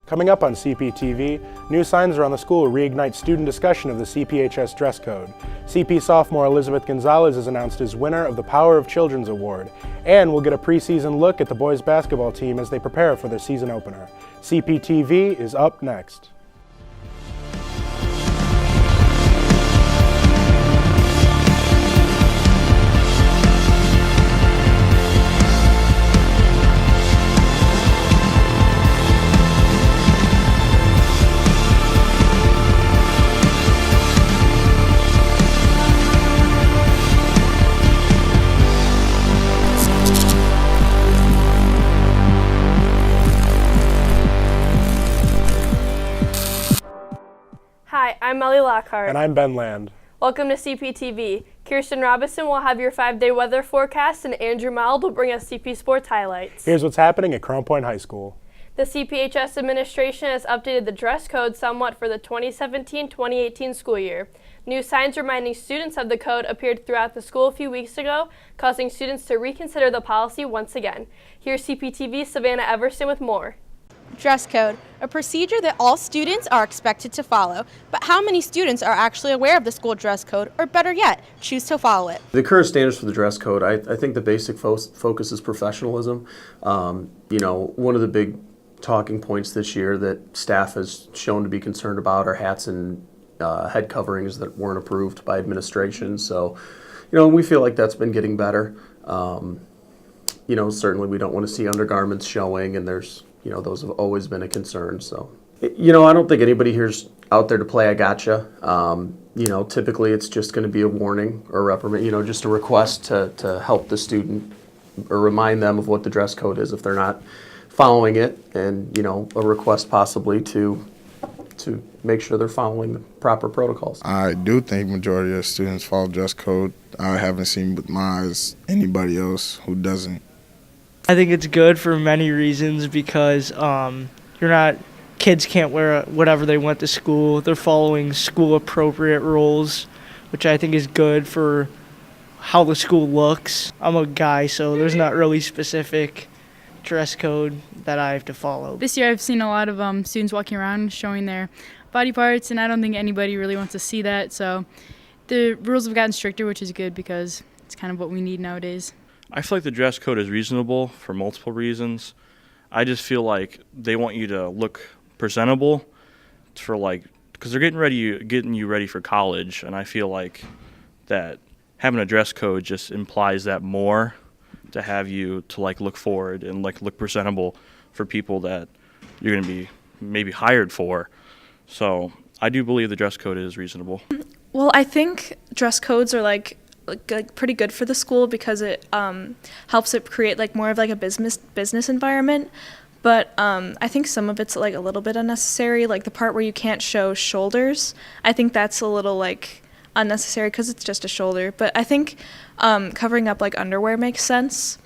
Coming up on Cptv, new signs around the school reignite student discussion of the CPHS dress code. CP sophomore Elizabeth Gonzalez is announced as winner of the Power of Children's Award. And we'll get a preseason look at the boys basketball team as they prepare for their season opener. Cptv is up next. Hi, I'm Melly Lockhart. And I'm Ben Land. Welcome to Cptv. Kirsten Robinson will have your 5-day weather forecast, and Andrew Mild will bring us CP sports highlights. Here's what's happening at Crown Point High School. The CPHS administration has updated the dress code somewhat for the 2017-2018 school year. New signs reminding students of the code appeared throughout the school a few weeks ago, causing students to reconsider the policy once again. Here's CPTV's Savannah Everson with more. Dress code, a procedure that all students are expected to follow. But how many students are actually aware of the school dress code, or better yet, choose to follow it? The current standards for the dress code, I think the basic focus is professionalism. One of the big talking points this year that staff has shown to be concerned about are hats and head coverings that weren't approved by administration. So, we feel like that's been getting better. Certainly we don't want to see undergarments showing, and those have always been a concern. So, I don't think anybody here's out there to play I gotcha. Typically it's just going to be a warning or a reprimand, just a request to help the student or remind them of what the dress code is if they're not following it, and, a request possibly to make sure they're following the proper protocols. I do think majority of students follow dress code. I haven't seen with my eyes anybody else who doesn't. I think it's good for many reasons because kids can't wear whatever they want to school. They're following school appropriate rules, which I think is good for how the school looks. I'm a guy, so there's not really specific dress code that I have to follow. This year I've seen a lot of students walking around showing their body parts, and I don't think anybody really wants to see that. So the rules have gotten stricter, which is good because it's kind of what we need nowadays. I feel like the dress code is reasonable for multiple reasons. I just feel like they want you to look presentable because they're getting you ready for college, and I feel like that having a dress code just implies that more to have you to look forward and look presentable for people that you're going to be maybe hired for. So I do believe the dress code is reasonable. Well, I think dress codes are pretty good for the school because it helps it create more of a business environment. But I think some of it's a little bit unnecessary, the part where you can't show shoulders. I think that's a little unnecessary because it's just a shoulder. But I think covering up underwear makes sense.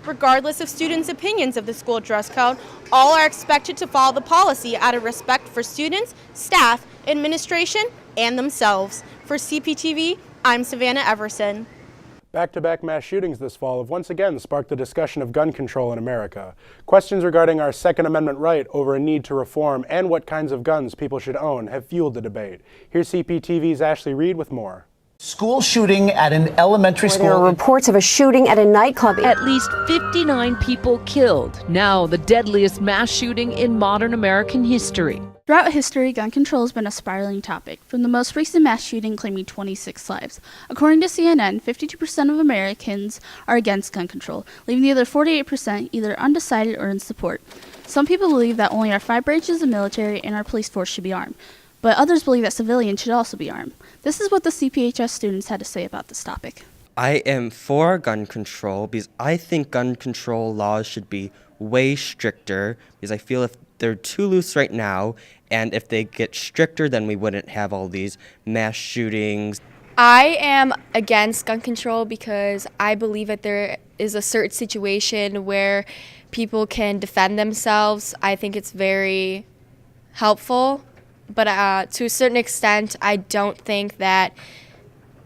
Regardless of students' opinions of the school dress code, all are expected to follow the policy out of respect for students, staff, administration, and themselves. For CPTV, I'm Savannah Everson. Back-to-back mass shootings this fall have once again sparked the discussion of gun control in America. Questions regarding our Second Amendment right over a need to reform and what kinds of guns people should own have fueled the debate. Here's CPTV's Ashley Reed with more. School shooting at an elementary school. There are reports of a shooting at a nightclub. At least 59 people killed. Now the deadliest mass shooting in modern American history. Throughout history, gun control has been a spiraling topic, from the most recent mass shooting claiming 26 lives. According to CNN, 52% of Americans are against gun control, leaving the other 48% either undecided or in support. Some people believe that only our 5 branches of the military and our police force should be armed, but others believe that civilians should also be armed. This is what the CPHS students had to say about this topic. I am for gun control because I think gun control laws should be way stricter, because I feel if they're too loose right now, and if they get stricter, then we wouldn't have all these mass shootings. I am against gun control because I believe that there is a certain situation where people can defend themselves. I think it's very helpful, but to a certain extent, I don't think that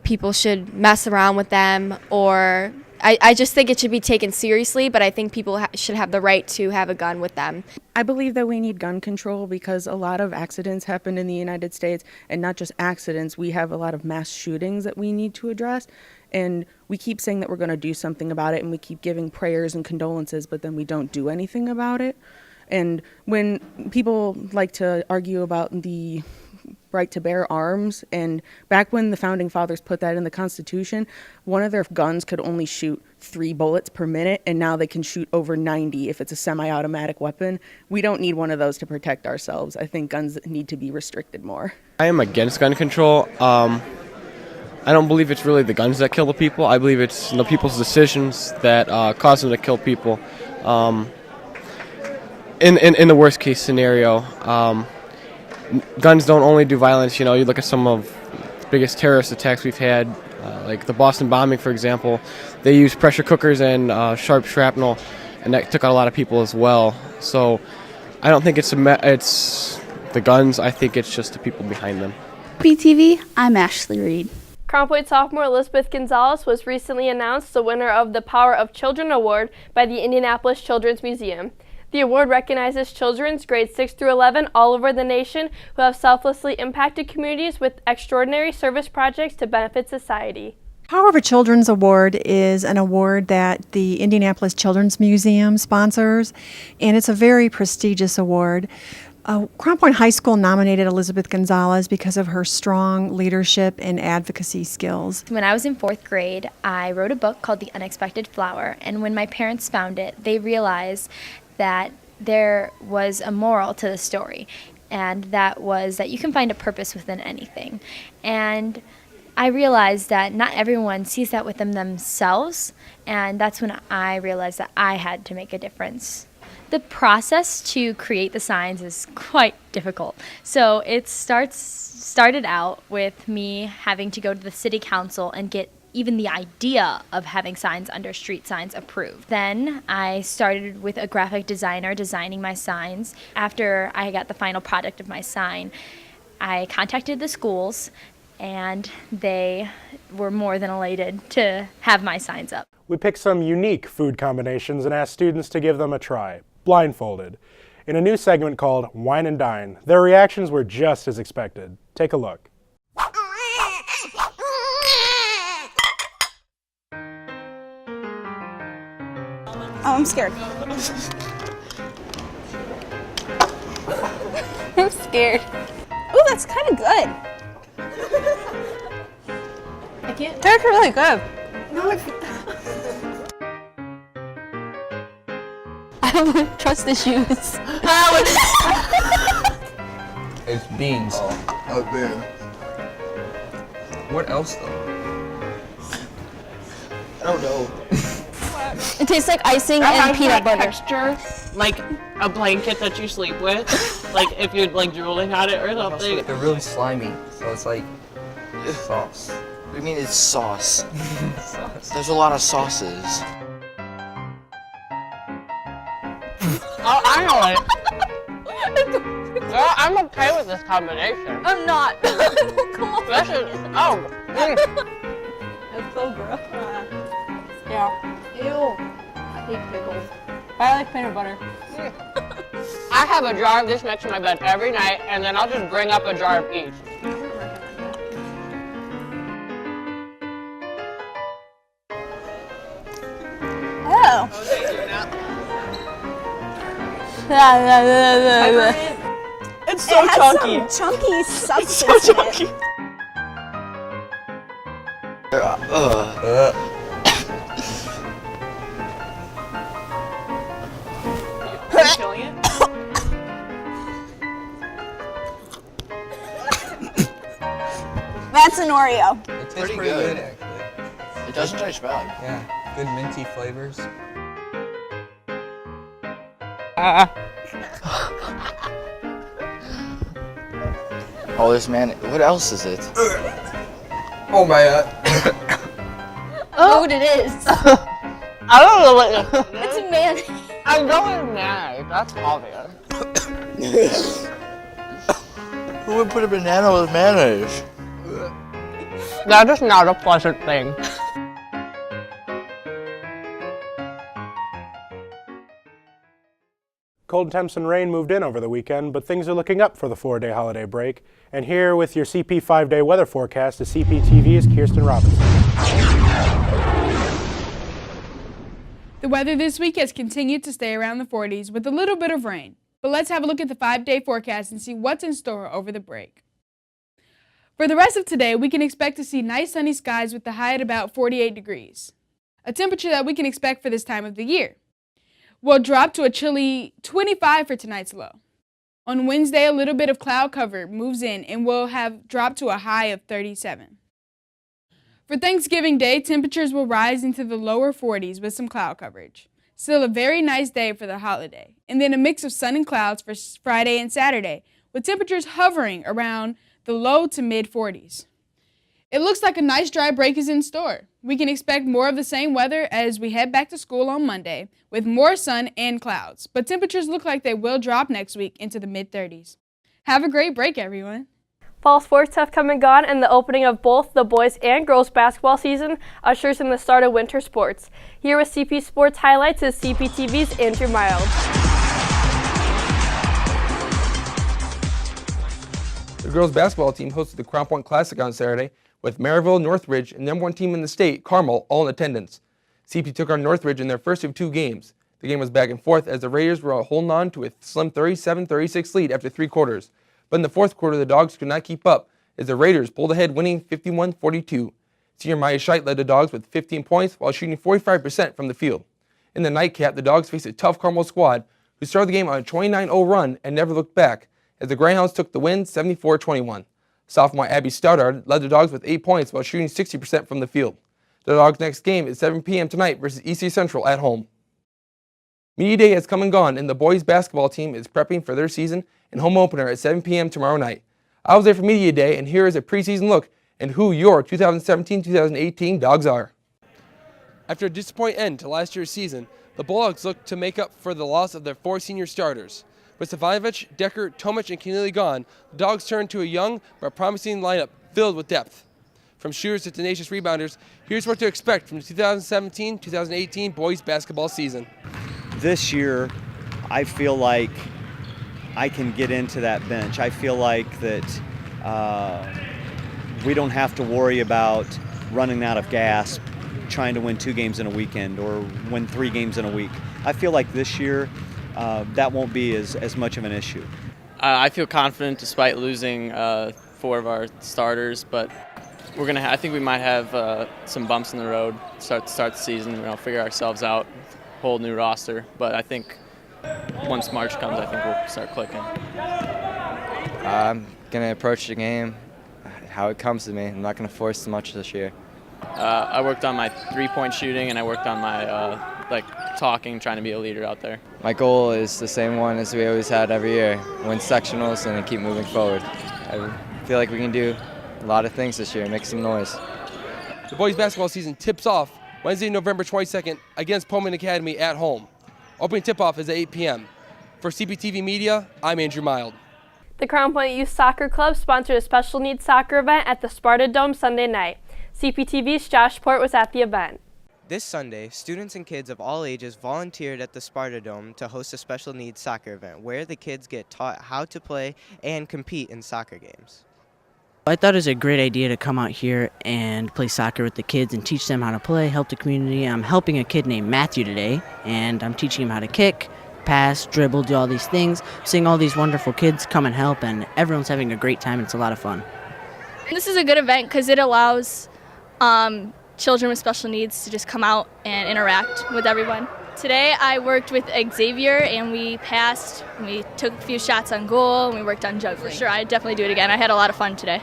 people should mess around with them or I just think it should be taken seriously, but I think people should have the right to have a gun with them. I believe that we need gun control because a lot of accidents happen in the United States, and not just accidents, we have a lot of mass shootings that we need to address. And we keep saying that we're going to do something about it, and we keep giving prayers and condolences, but then we don't do anything about it. And when people like to argue about the right to bear arms, and back when the founding fathers put that in the Constitution, one of their guns could only shoot 3 bullets per minute, and now they can shoot over 90 if it's a semi-automatic weapon. We don't need one of those to protect ourselves. I think guns need to be restricted more. I am against gun control. I don't believe it's really the guns that kill the people. I believe it's the people's decisions that cause them to kill people. In the worst case scenario, guns don't only do violence. You know, you look at some of the biggest terrorist attacks we've had, like the Boston bombing, for example. They used pressure cookers and sharp shrapnel, and that took out a lot of people as well. So I don't think it's the guns. I think it's just the people behind them. Cptv, I'm Ashley Reed. Crown Point sophomore Elizabeth Gonzalez was recently announced the winner of the Power of Children Award by the Indianapolis Children's Museum. The award recognizes children grades 6 through 11 all over the nation who have selflessly impacted communities with extraordinary service projects to benefit society. Power of a Children's Award is an award that the Indianapolis Children's Museum sponsors, and it's a very prestigious award. Crown Point High School nominated Elizabeth Gonzalez because of her strong leadership and advocacy skills. When I was in 4th grade, I wrote a book called The Unexpected Flower, and when my parents found it, they realized that there was a moral to the story, and that was that you can find a purpose within anything. And I realized that not everyone sees that within themselves, and that's when I realized that I had to make a difference. The process to create the signs is quite difficult. So it started out with me having to go to the city council and get even the idea of having signs under street signs approved. Then I started with a graphic designer designing my signs. After I got the final product of my sign, I contacted the schools, and they were more than elated to have my signs up. We picked some unique food combinations and asked students to give them a try, blindfolded. In a new segment called Wine and Dine, their reactions were just as expected. Take a look. Oh, I'm scared. I'm scared. Ooh, that's kind of good. I can't. They're really good. I don't trust the shoes. It's beans. Oh, man. What else though? I don't know. It tastes like icing and peanut butter. Texture, like a blanket that you sleep with. Like if you're like drooling on it or something. They're really slimy, so it's like sauce. What do you mean it's sauce? There's a lot of sauces. Oh, I know it. Well, I'm okay with this combination. I'm not. Come on. This is, oh. That's so gross. Yeah. Ew. I hate pickles. But I like peanut butter. I have a jar of this next to my bed every night, and then I'll just bring up a jar of each. Oh. It's so chunky. It has some chunky substance. It's so chunky. Are you feeling it? That's an Oreo. It tastes pretty good actually. It doesn't taste bad. Yeah, good minty flavors. Oh, this man. What else is it? Oh my god. Oh, what it is. I don't know what It's a mayonnaise. I'm going mayonnaise. That's obvious. Who would put a banana with mayonnaise? That is not a pleasant thing. Cold temps and rain moved in over the weekend, but things are looking up for the 4-day holiday break. And here with your CP 5-day weather forecast is Cptv's Kirsten Robinson. The weather this week has continued to stay around the 40s with a little bit of rain. But let's have a look at the 5-day forecast and see what's in store over the break. For the rest of today, we can expect to see nice sunny skies with the high at about 48 degrees, a temperature that we can expect for this time of the year. We'll drop to a chilly 25 for tonight's low. On Wednesday, a little bit of cloud cover moves in and we'll have dropped to a high of 37. For Thanksgiving Day, temperatures will rise into the lower 40s with some cloud coverage. Still a very nice day for the holiday, and then a mix of sun and clouds for Friday and Saturday, with temperatures hovering around the low to mid 40s. It looks like a nice dry break is in store. We can expect more of the same weather as we head back to school on Monday, with more sun and clouds, but temperatures look like they will drop next week into the mid 30s. Have a great break, everyone. Fall sports have come and gone, and the opening of both the boys and girls basketball season ushers in the start of winter sports. Here with CP Sports Highlights is Cptv's Andrew Mild. The girls basketball team hosted the Crown Point Classic on Saturday, with Maryville, Northridge, and #1 team in the state, Carmel, all in attendance. CP took on Northridge in their first of 2 games. The game was back and forth as the Raiders were holding on to a slim 37-36 lead after 3 quarters. But in the 4th quarter, the Dogs could not keep up as the Raiders pulled ahead, winning 51-42. Senior Maya Scheidt led the Dogs with 15 points while shooting 45% from the field. In the nightcap, the Dogs faced a tough Carmel squad who started the game on a 29-0 run and never looked back as the Greyhounds took the win 74-21. Sophomore Abby Stoddard led the Dogs with 8 points while shooting 60% from the field. The Dogs' next game is 7 p.m. tonight versus EC Central at home. Media Day has come and gone, and the boys basketball team is prepping for their season and home opener at 7 p.m. tomorrow night. I was there for Media Day, and here is a preseason look at who your 2017-2018 Dogs are. After a disappointing end to last year's season, the Bulldogs look to make up for the loss of their 4 senior starters. With Stefanovic, Decker, Tomic, and Keneally gone, the Dogs turn to a young but promising lineup filled with depth. From shooters to tenacious rebounders, here's what to expect from the 2017-2018 boys basketball season. This year, I feel like I can get into that bench. I feel like that we don't have to worry about running out of gas trying to win 2 games in a weekend or win 3 games in a week. I feel like this year that won't be as much of an issue. I feel confident despite losing 4 of our starters, but I think we might have some bumps in the road to start the season. Figure ourselves out, whole new roster. But I think once March comes, I think we'll start clicking. I'm gonna approach the game how it comes to me. I'm not gonna force too much this year. I worked on my 3-point shooting, and I worked on my talking, trying to be a leader out there. My goal is the same one as we always had every year: win sectionals and then keep moving forward. I feel like we can do a lot of things this year, make some noise. The boys basketball season tips off Wednesday, November 22nd against Pullman Academy at home. Opening tip-off is at 8 p.m. For CPTV Media, I'm Andrew Mild. The Crown Point Youth Soccer Club sponsored a special needs soccer event at the Sparta Dome Sunday night. CPTV's Josh Port was at the event. This Sunday, students and kids of all ages volunteered at the Sparta Dome to host a special needs soccer event where the kids get taught how to play and compete in soccer games. I thought it was a great idea to come out here and play soccer with the kids and teach them how to play, help the community. I'm helping a kid named Matthew today, and I'm teaching him how to kick, pass, dribble, do all these things, seeing all these wonderful kids come and help, and everyone's having a great time. It's a lot of fun. This is a good event because it allows children with special needs to just come out and interact with everyone. Today I worked with Xavier and we passed, and we took a few shots on goal, and we worked on juggling. For sure, I'd definitely do it again. I had a lot of fun today.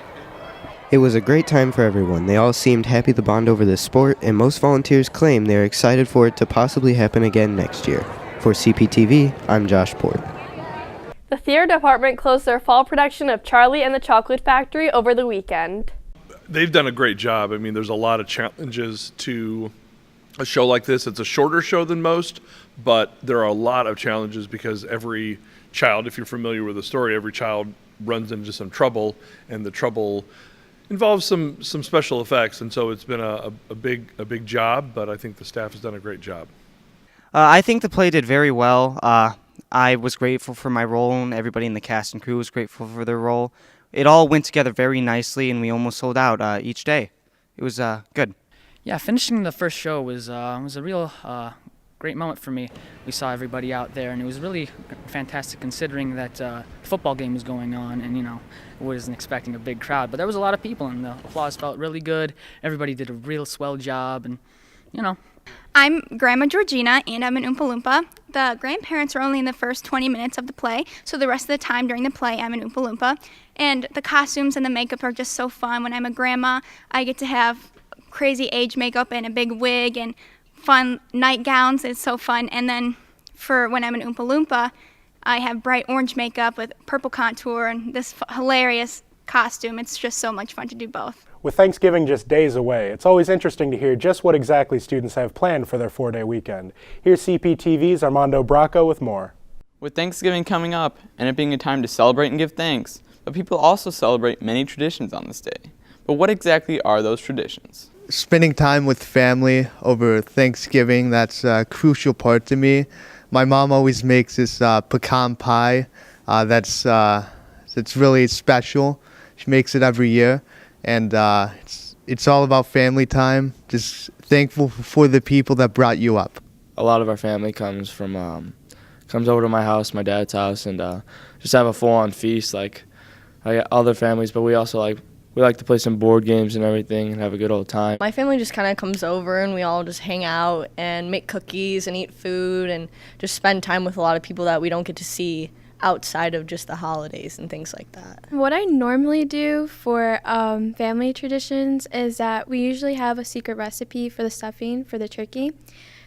It was a great time for everyone. They all seemed happy to bond over this sport, and most volunteers claim they are excited for it to possibly happen again next year. For CPTV, I'm Josh Port. The theater department closed their fall production of Charlie and the Chocolate Factory over the weekend. They've done a great job. I mean, there's a lot of challenges to a show like this. It's a shorter show than most, but there are a lot of challenges because every child, if you're familiar with the story, every child runs into some trouble, and the trouble involves some special effects, and so it's been a big job, but I think the staff has done a great job. I think the play did very well. I was grateful for my role, and everybody in the cast and crew was grateful for their role. It all went together very nicely, and we almost sold out each day. It was good. Yeah, finishing the first show was a real great moment for me. We saw everybody out there, and it was really fantastic considering that the football game was going on, and I wasn't expecting a big crowd. But there was a lot of people, and the applause felt really good. Everybody did a real swell job, and I'm Grandma Georgina, and I'm an Oompa Loompa. The grandparents are only in the first 20 minutes of the play, so the rest of the time during the play, I'm an Oompa Loompa. And the costumes and the makeup are just so fun. When I'm a grandma, I get to have crazy age makeup and a big wig and fun nightgowns. It's so fun. And then for when I'm an Oompa Loompa, I have bright orange makeup with purple contour and this hilarious costume. It's just so much fun to do both. With Thanksgiving just days away, it's always interesting to hear just what exactly students have planned for their 4-day weekend. Here's CPTV's Armando Bracco with more. With Thanksgiving coming up and it being a time to celebrate and give thanks, but people also celebrate many traditions on this day. But what exactly are those traditions? Spending time with family over Thanksgiving, that's a crucial part to me. My mom always makes this pecan pie that's really special. She makes it every year. And it's all about family time, just thankful for the people that brought you up. A lot of our family comes over to my house, my dad's house, and just have a full-on feast like other families. But we also like to play some board games and everything and have a good old time. My family just kind of comes over and we all just hang out and make cookies and eat food and just spend time with a lot of people that we don't get to see outside of just the holidays and things like that. What I normally do for family traditions is that we usually have a secret recipe for the stuffing for the turkey.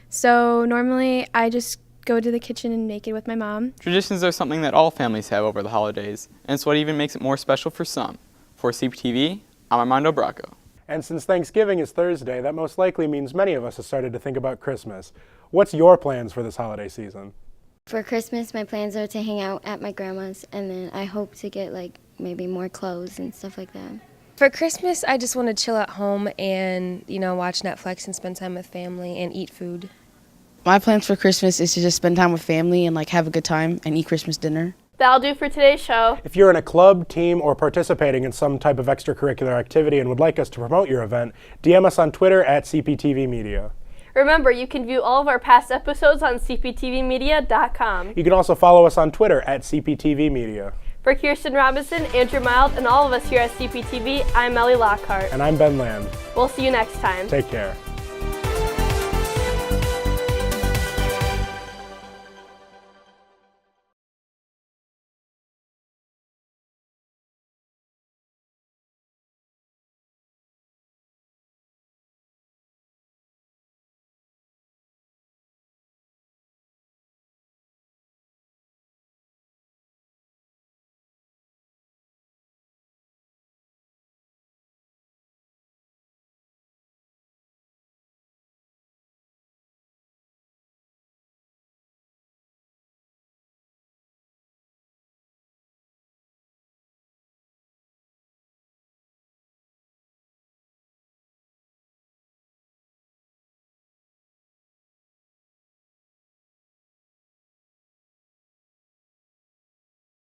So normally I just go to the kitchen and make it with my mom. Traditions are something that all families have over the holidays, and it's what even makes it more special for some. For CPTV, I'm Armando Bracco. And since Thanksgiving is Thursday, that most likely means many of us have started to think about Christmas. What's your plans for this holiday season? For Christmas, my plans are to hang out at my grandma's, and then I hope to get maybe more clothes and stuff like that. For Christmas, I just want to chill at home and, watch Netflix and spend time with family and eat food. My plans for Christmas is to just spend time with family and have a good time and eat Christmas dinner. That'll do for today's show. If you're in a club, team, or participating in some type of extracurricular activity and would like us to promote your event, DM us on Twitter at CPTV Media. Remember, you can view all of our past episodes on cptvmedia.com. You can also follow us on Twitter at CPTV Media. For Kirsten Robinson, Andrew Mild, and all of us here at CPTV, I'm Melly Lockhart. And I'm Ben Land. We'll see you next time. Take care.